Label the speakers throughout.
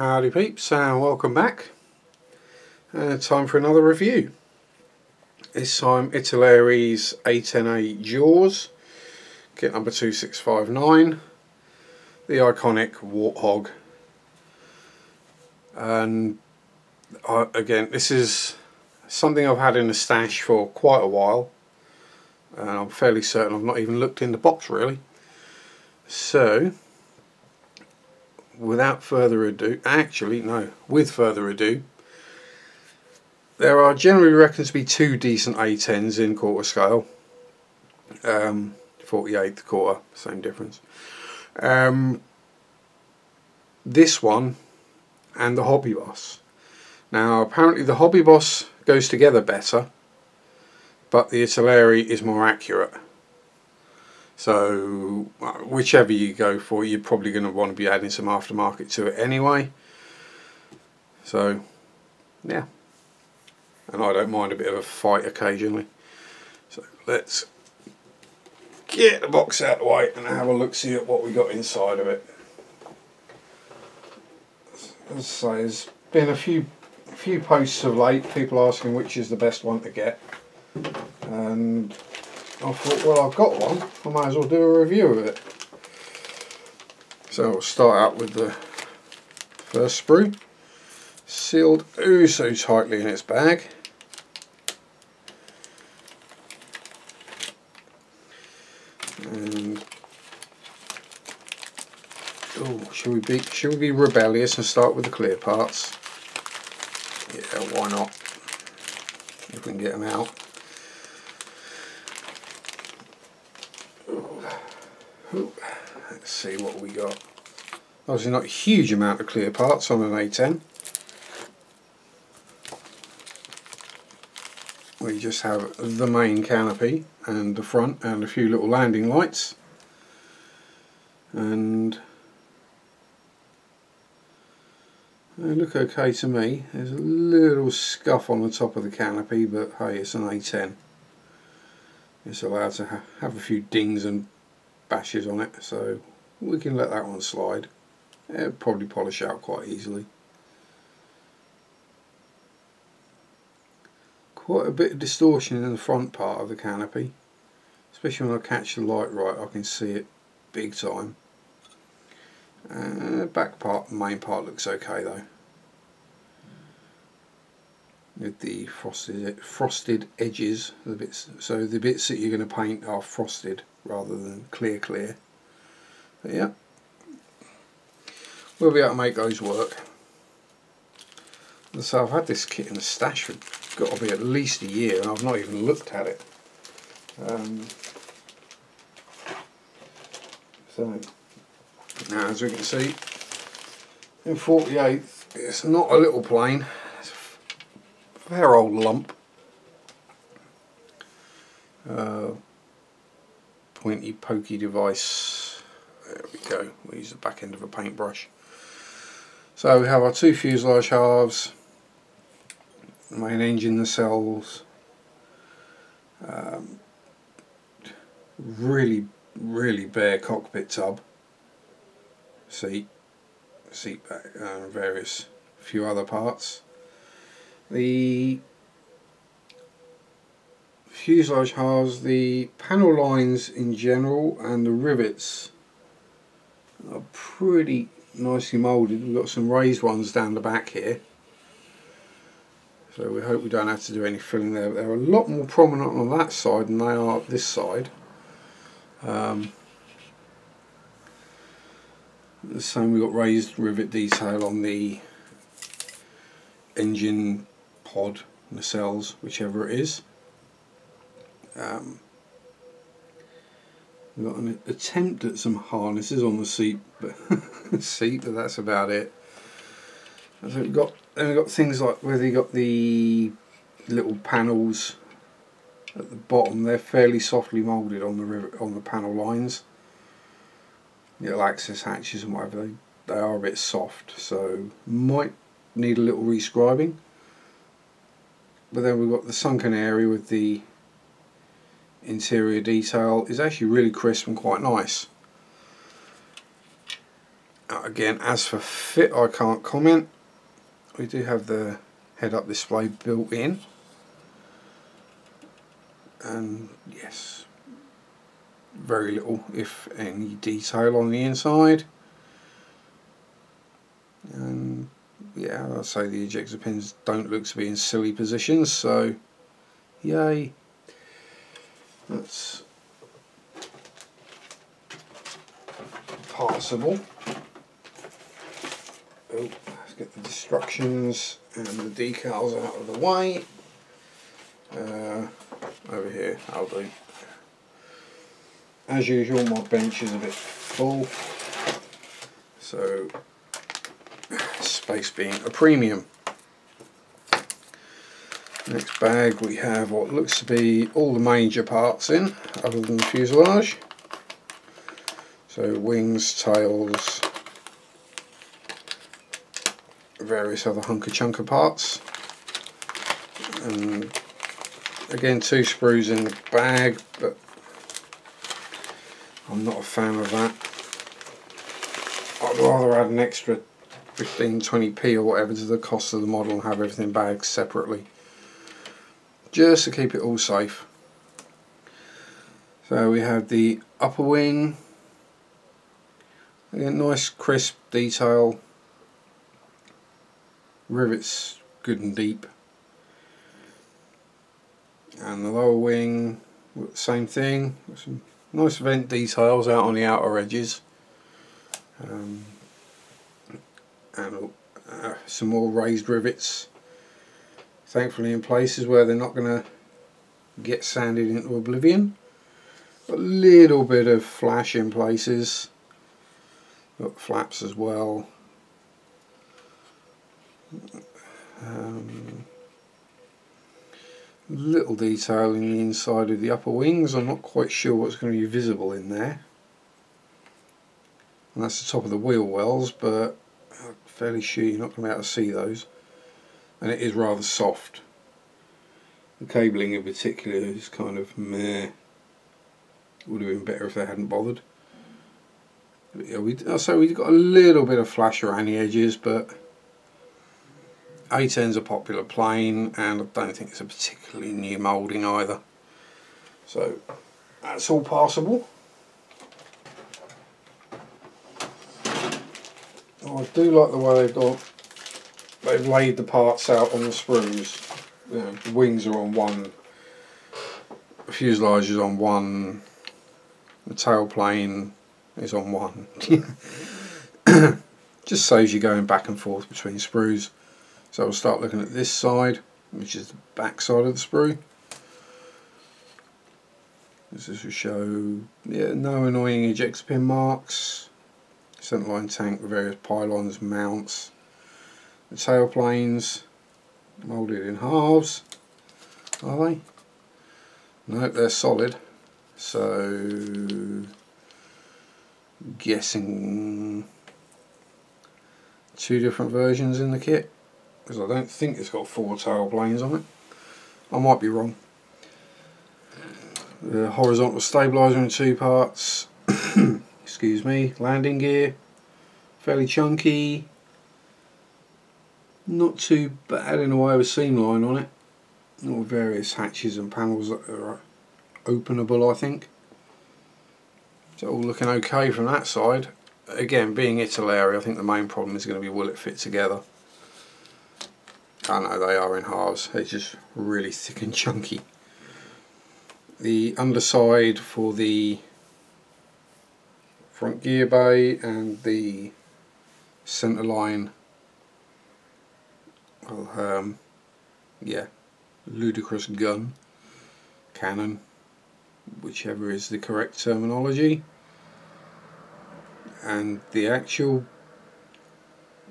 Speaker 1: Howdy peeps and welcome back. Time for another review. This time Italeri's A10a Jaws, kit number 2659, the iconic Warthog. And again, this is something I've had in the stash for quite a while, and I'm fairly certain I've not even looked in the box really. So without further ado, with further ado, there are generally reckoned to be two decent A10s in quarter scale. 48th quarter, same difference. This one and the Hobby Boss. Now apparently the Hobby Boss goes together better, but the Italeri is more accurate. So whichever you go for, you're probably going to want to be adding some aftermarket to it anyway. So yeah, and I don't mind a bit of a fight occasionally. So let's get the box out of the way and have a look, see at what we got inside of it. As I say, there's been a few posts of late, people asking which is the best one to get, and I thought, well, I've got one, I might as well do a review of it. So we'll start out with the first sprue, sealed oh so tightly in its bag. And should we be rebellious and start with the clear parts? Yeah, why not? If we can get them out. Let's see what we got. Obviously not a huge amount of clear parts on an A10. We just have the main canopy and the front and a few little landing lights, and they look okay to me. There's a little scuff on the top of the canopy, but hey, it's an A10. It's allowed to have a few dings and bashes on it, so we can let that one slide. It'll probably polish out quite easily. Quite a bit of distortion in the front part of the canopy, especially when I catch the light right, I can see it big time. Back part, the main part looks okay though, with the frosted edges, the bits, so the bits that you're going to paint are frosted rather than clear. But yeah, we'll be able to make those work. So I've had this kit in the stash for got to be at least a year, and I've not even looked at it. So now, as we can see, in 48th, it's not a little plane. It's a fair old lump. Pointy pokey device. There we go. We use the back end of a paintbrush. So we have our two fuselage halves, the main engine nacelles, really bare cockpit tub, seat back, and various few other parts. The fuselage halves, the panel lines in general and the rivets are pretty nicely moulded. We've got some raised ones down the back here, so we hope we don't have to do any filling there. They're a lot more prominent on that side than they are this side. The same, we've got raised rivet detail on the engine pod, nacelles, whichever it is. We've got an attempt at some harnesses on the seat, but that's about it. So we've got things like where you got the little panels at the bottom. They're fairly softly moulded on the panel lines. Little access hatches and whatever, they are a bit soft, so might need a little rescribing. But then we've got the sunken area with the interior detail is actually really crisp and quite nice. Again, as for fit, I can't comment. We do have the head-up display built in, and yes, very little, if any, detail on the inside. And yeah, I'd say the ejector pins don't look to be in silly positions, so yay. That's passable. Oh, let's get the destructions and the decals out of the way. Over here, I'll do. As usual, my bench is a bit full, so space being a premium. Next bag we have what looks to be all the major parts in, other than the fuselage. So wings, tails, various other hunker-chunker parts. And again, 2 sprues in the bag, but I'm not a fan of that. I'd rather add an extra 15-20p or whatever to the cost of the model and have everything bagged separately, just to keep it all safe. So we have the upper wing. Again, nice crisp detail. Rivets good and deep. And the lower wing, same thing. Some nice vent details out on the outer edges. And some more raised rivets, thankfully in places where they're not going to get sanded into oblivion. A little bit of flash in places. Got flaps as well. Little detail in the inside of the upper wings. I'm not quite sure what's going to be visible in there. And that's the top of the wheel wells, but I'm fairly sure you're not going to be able to see those. And it is rather soft. The cabling in particular is kind of meh. Would have been better if they hadn't bothered. But yeah, we've got a little bit of flash around the edges, but A10's a popular plane, and I don't think it's a particularly new moulding either. So that's all passable. I do like the way they've laid the parts out on the sprues. You know, the wings are on one, the fuselage is on one, the tailplane is on one. Just saves you going back and forth between sprues. So we'll start looking at this side, which is the back side of the sprue. This will show, yeah, no annoying ejector pin marks. Centerline tank with various pylons, mounts. The tailplanes moulded in halves. Are they? No, they're solid. So guessing 2 different versions in the kit, because I don't think it's got 4 tailplanes on it. I might be wrong. The horizontal stabilizer in 2 parts. Excuse me. Landing gear, fairly chunky. Not too bad in the way of a seam line on it. All various hatches and panels that are openable, I think. So all looking okay from that side. Again, being italeri, I think the main problem is going to be will it fit together. I know they are in halves. They're just really thick and chunky. The underside for the front gear bay and the centre line, well, yeah, ludicrous gun, cannon, whichever is the correct terminology. And the actual,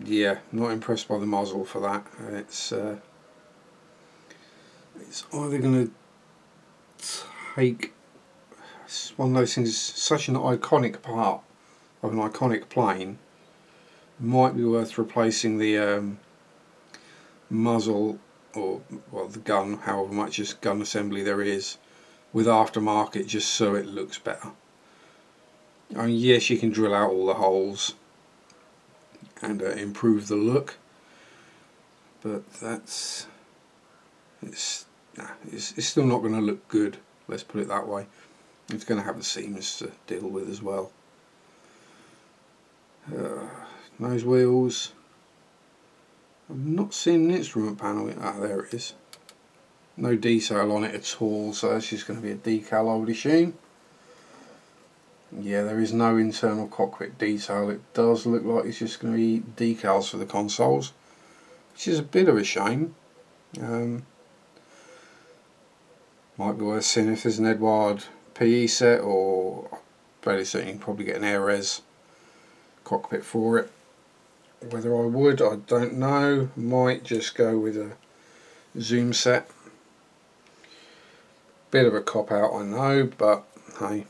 Speaker 1: yeah, not impressed by the muzzle for that. It's either going to take, it's one of those things, such an iconic part of an iconic plane, might be worth replacing the muzzle, or well, the gun, however much gun assembly there is, with aftermarket, just so it looks better. I mean, yes, you can drill out all the holes, and improve the look. But it's still not going to look good, let's put it that way. It's going to have the seams to deal with as well. Nose wheels. I'm not seeing an instrument panel. Ah, there it is. No detail on it at all, so that's just going to be a decal, I would assume. Yeah, there is no internal cockpit detail. It does look like it's just going to be decals for the consoles, which is a bit of a shame. Might be worth seeing if there's an Edward PE set, or fairly certain you can probably get an Ares cockpit for it. Whether I would, I don't know. Might just go with a zoom set. Bit of a cop out, I know, but hey,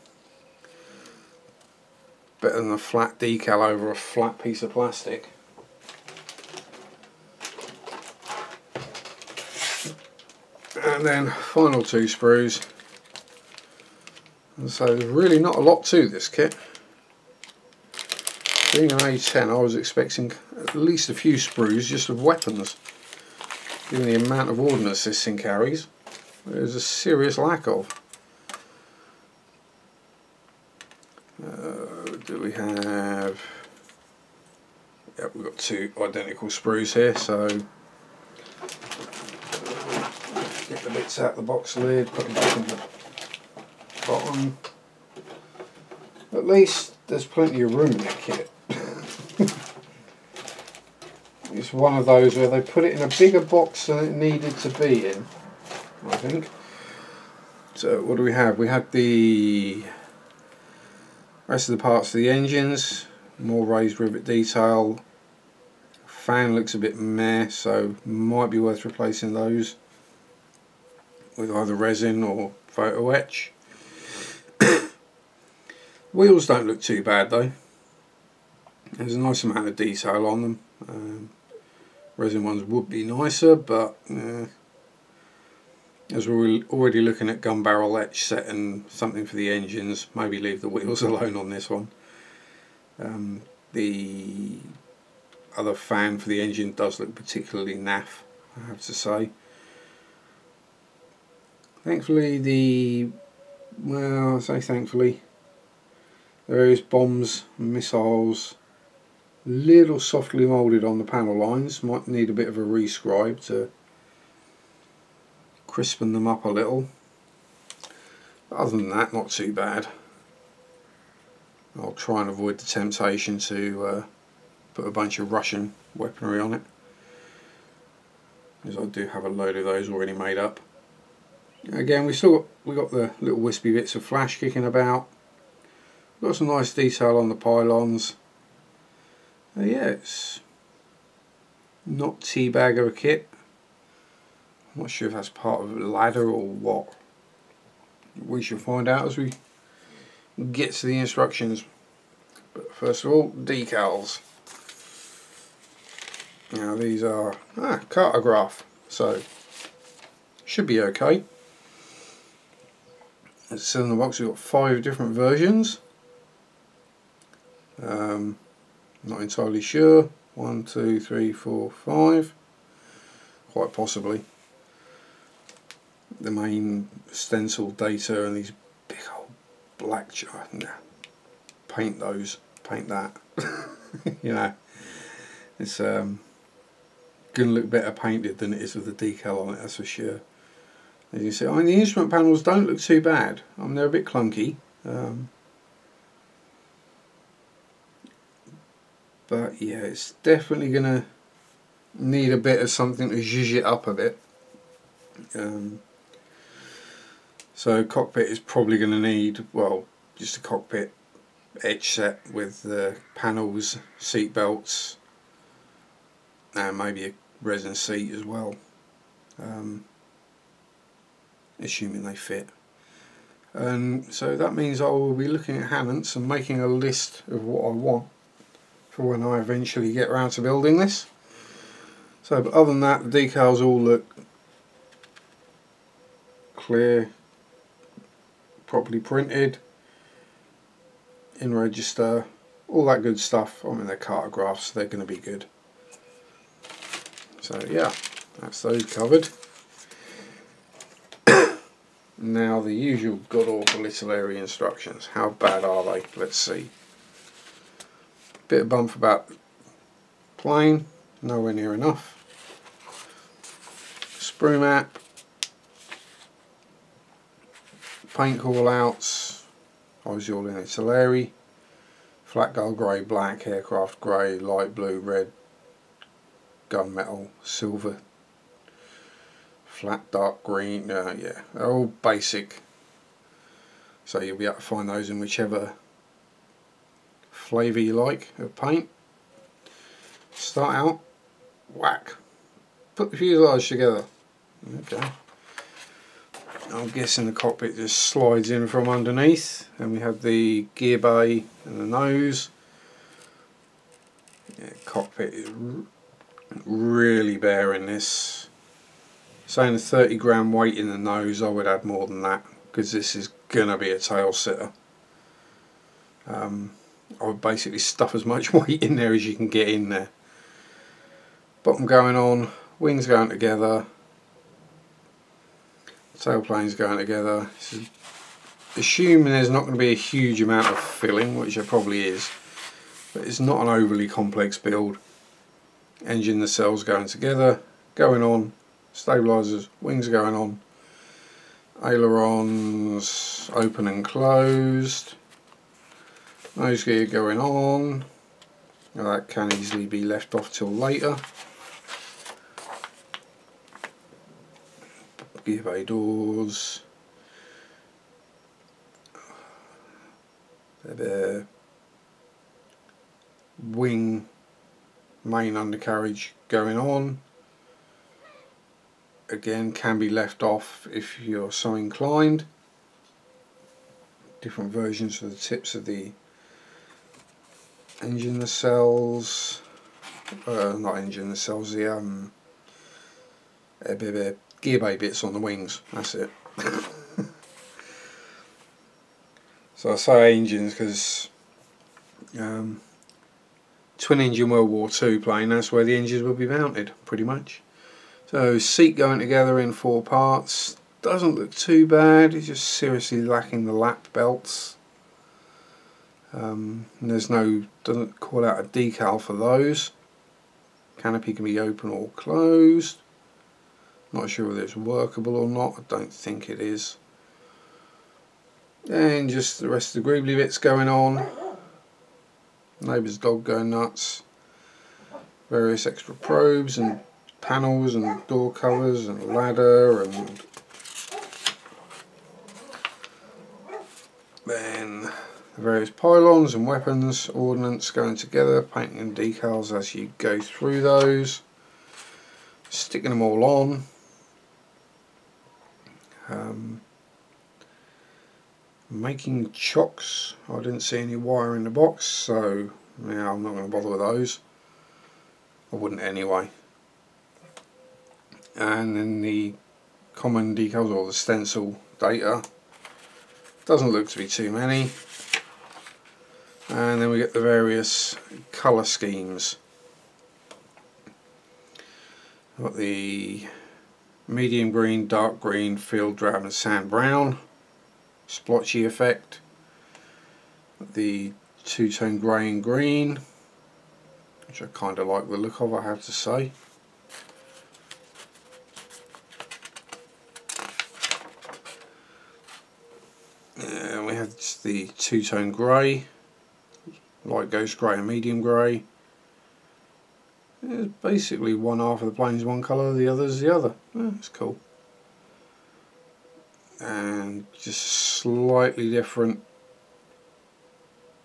Speaker 1: better than a flat decal over a flat piece of plastic. And then final two sprues. And so there's really not a lot to this kit. Being an A10, I was expecting at least a few sprues just of weapons, given the amount of ordnance this thing carries. There's a serious lack of. Do we have? Yep, we've got two identical sprues here, so get the bits out of the box lid, put them back in the bottom. At least there's plenty of room in the kit. It's one of those where they put it in a bigger box than it needed to be in, I think. So what do we have? We had the rest of the parts of the engines, more raised rivet detail. Fan looks a bit meh, so might be worth replacing those with either resin or photo etch. Wheels don't look too bad though. There's a nice amount of detail on them. Resin ones would be nicer, but as we're already looking at gun barrel etch set and something for the engines, maybe leave the wheels alone on this one. The other fan for the engine does look particularly naff, I have to say. Thankfully well, I say thankfully, the various bombs and missiles, little softly moulded on the panel lines, might need a bit of a rescribe to crispen them up a little. But other than that, not too bad. I'll try and avoid the temptation to put a bunch of Russian weaponry on it, because I do have a load of those already made up. Again, we got the little wispy bits of flash kicking about. Got some nice detail on the pylons. Yeah, it's not teabag of a kit. I'm not sure if that's part of a ladder or what. We shall find out as we get to the instructions. But first of all, decals. Now these are cartograph, so should be okay. As it says in the box, we've got 5 different versions. Not entirely sure. 1, 2, 3, 4, 5. Quite possibly. The main stencil data and these big old black paint those, paint that. You know, it's gonna look better painted than it is with the decal on it, that's for sure. As you see, I mean, the instrument panels don't look too bad. I mean, they're a bit clunky. But yeah, it's definitely going to need a bit of something to zhuzh it up a bit. So cockpit is probably going to need, well, just a cockpit etch set with the panels, seat belts, and maybe a resin seat as well, assuming they fit. And so that means I will be looking at Hammonds and making a list of what I want for when I eventually get around to building this. So, but other than that, the decals all look clear, properly printed, in register, all that good stuff. I mean, they're cartographs, so they're going to be good. So yeah, that's those covered. Now the usual god awful italeri instructions. How bad are they? Let's see. Bit of bump about plain, nowhere near enough. Sprue map, paint call outs, obviously all in italeri, flat gold grey, black, aircraft grey, light blue, red, gunmetal, silver, flat dark green, yeah, they're all basic, so you'll be able to find those in whichever flavour you like of paint. Start out, whack, put the fuselage together. Okay, I'm guessing the cockpit just slides in from underneath, and we have the gear bay and the nose. Yeah, cockpit is really bare in this. Saying a 30 gram weight in the nose, I would add more than that, because this is gonna be a tail sitter. I would basically stuff as much weight in there as you can get in there. Bottom going on, wings going together, tailplanes going together. So assuming there's not going to be a huge amount of filling, which there probably is, but it's not an overly complex build. Engine nacelles going together, going on, stabilisers, wings going on, ailerons open and closed, nose gear going on. Now that can easily be left off till later. Gear bay doors, the wing main undercarriage going on. Again, can be left off if you're so inclined. Different versions for the tips of the engine nacelles, not engine nacelles, the gear bay bits on the wings, that's it. So I say engines because twin engine World War II plane, that's where the engines will be mounted pretty much. So seat going together in 4 parts, doesn't look too bad, it's just seriously lacking the lap belts. And there's no, doesn't call out a decal for those. Canopy can be open or closed. Not sure whether it's workable or not, I don't think it is. And just the rest of the greebly bits going on. Neighbour's dog going nuts. Various extra probes and panels and door covers and ladder, and then the various pylons and weapons, ordnance going together, painting and decals as you go through those, sticking them all on. Making chocks. I didn't see any wire in the box, so yeah, I'm not going to bother with those. I wouldn't anyway. And then the common decals or the stencil data, doesn't look to be too many. And then we get the various colour schemes. Got the medium green, dark green, field drab and sand brown, splotchy effect. The two-tone grey and green, which I kind of like the look of, I have to say. And we have just the two-tone grey, light ghost grey and medium grey. It's basically one half of the plane's one colour, the other's the other. That's cool. And just slightly different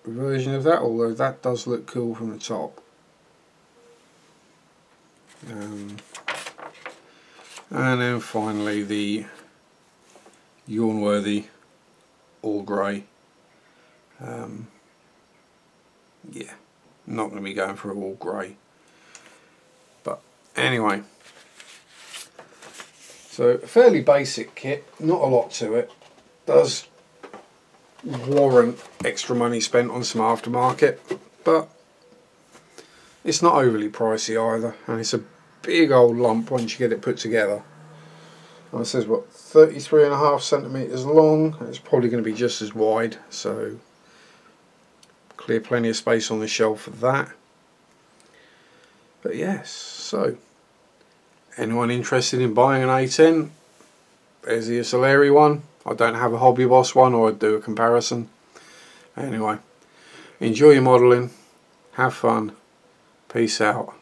Speaker 1: version of that, although that does look cool from the top. And then finally the yawn-worthy all grey. Yeah, not going to be going for all grey. But anyway, so a fairly basic kit, not a lot to it. Does warrant extra money spent on some aftermarket. but it's not overly pricey either, and it's a big old lump once you get it put together. And it says what, 33.5 centimeters long. It's probably going to be just as wide, so clear plenty of space on the shelf for that. But yes, so anyone interested in buying an A10, there's the italeri one. I don't have a Hobby Boss one, or I'd do a comparison. Anyway, enjoy your modelling, have fun, peace out,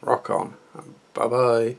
Speaker 1: rock on, bye bye.